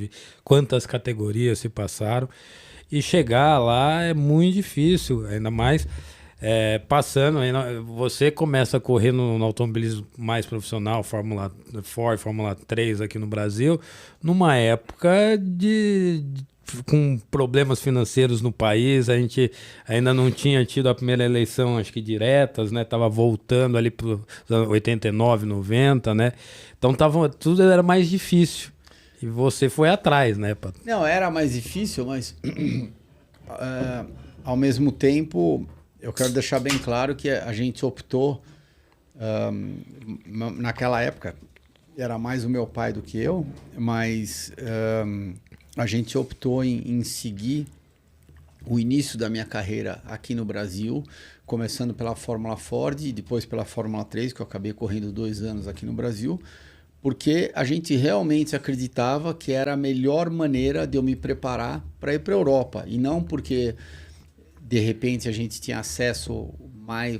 teve, quantas categorias se passaram. E chegar lá é muito difícil, ainda mais passando. Você começa a correr no automobilismo mais profissional, Fórmula Ford, Fórmula 3 aqui no Brasil, numa época com problemas financeiros no país. A gente ainda não tinha tido a primeira eleição, acho que diretas, né? Tava voltando ali para 89, 90, né? Então tudo era mais difícil. E você foi atrás, né, Pato? Não, era mais difícil, mas ao mesmo tempo eu quero deixar bem claro que a gente optou, naquela época, era mais o meu pai do que eu, mas a gente optou em seguir o início da minha carreira aqui no Brasil, começando pela Fórmula Ford e depois pela Fórmula 3, que eu acabei correndo 2 anos aqui no Brasil, porque a gente realmente acreditava que era a melhor maneira de eu me preparar para ir para a Europa, e não porque de repente a gente tinha acesso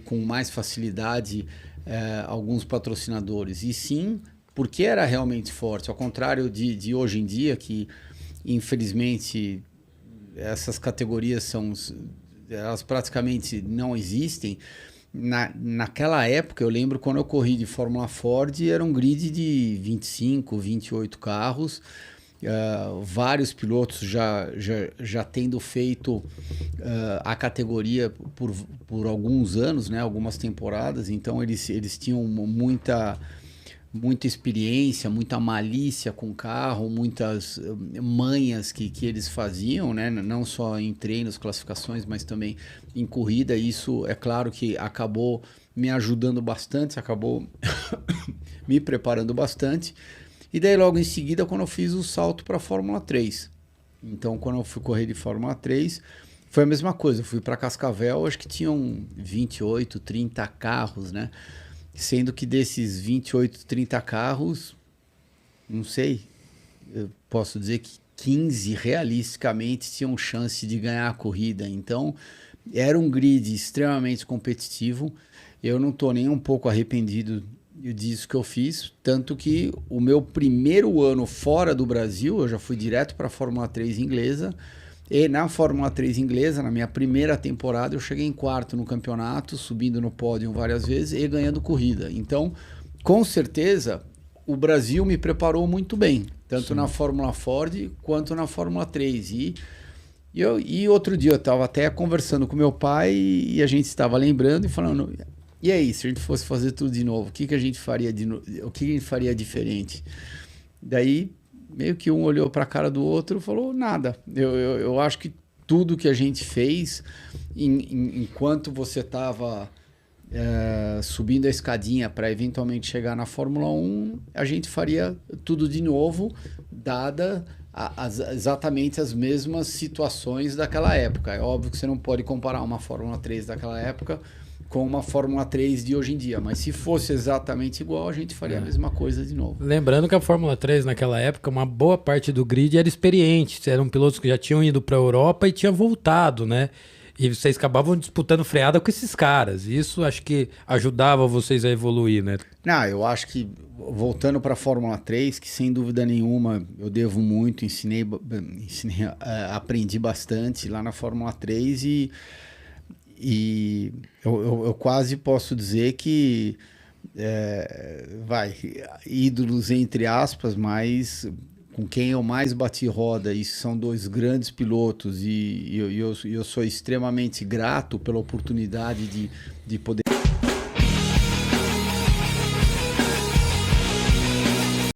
com mais facilidade a alguns patrocinadores, e sim porque era realmente forte, ao contrário de hoje em dia, que infelizmente essas categorias elas praticamente não existem. Naquela época, eu lembro quando eu corri de Fórmula Ford, era um grid de 25, 28 carros, vários pilotos já tendo feito a categoria por alguns anos, né, algumas temporadas. Então eles tinham muita experiência, muita malícia com o carro, muitas manhas que eles faziam, né? Não só em treinos, classificações, mas também em corrida. Isso, é claro que acabou me ajudando bastante, acabou me preparando bastante. E daí, logo em seguida, quando eu fiz o salto para a Fórmula 3. Então, quando eu fui correr de Fórmula 3, foi a mesma coisa. Eu fui para Cascavel, acho que tinham 28, 30 carros, né? Sendo que desses 28, 30 carros, não sei, eu posso dizer que 15 realisticamente tinham chance de ganhar a corrida. Então, era um grid extremamente competitivo. Eu não estou nem um pouco arrependido disso que eu fiz. Tanto que o meu primeiro ano fora do Brasil, eu já fui direto para a Fórmula 3 inglesa. E na Fórmula 3 inglesa, na minha primeira temporada, eu cheguei em quarto no campeonato, subindo no pódio várias vezes e ganhando corrida. Então, com certeza, o Brasil me preparou muito bem, tanto na Fórmula Ford quanto na Fórmula 3. E outro dia eu estava até conversando com meu pai e a gente estava lembrando e falando, e aí, se a gente fosse fazer tudo de novo, o que a gente faria o que a gente faria diferente? Daí meio que um olhou para a cara do outro e falou, nada. Eu acho que tudo que a gente fez, enquanto você estava subindo a escadinha para eventualmente chegar na Fórmula 1, a gente faria tudo de novo, dada exatamente as mesmas situações daquela época. É óbvio que você não pode comparar uma Fórmula 3 daquela época com uma Fórmula 3 de hoje em dia. Mas se fosse exatamente igual, a gente faria a mesma coisa de novo. Lembrando que a Fórmula 3 naquela época, uma boa parte do grid era experiente. Eram pilotos que já tinham ido para a Europa e tinham voltado, né? E vocês acabavam disputando freada com esses caras. Isso acho que ajudava vocês a evoluir, né? Não, eu acho que, voltando para a Fórmula 3, que sem dúvida nenhuma eu devo muito, aprendi bastante lá na Fórmula 3 e eu quase posso dizer que ídolos entre aspas, mas com quem eu mais bati roda, e são 2 grandes pilotos, e eu sou extremamente grato pela oportunidade de poder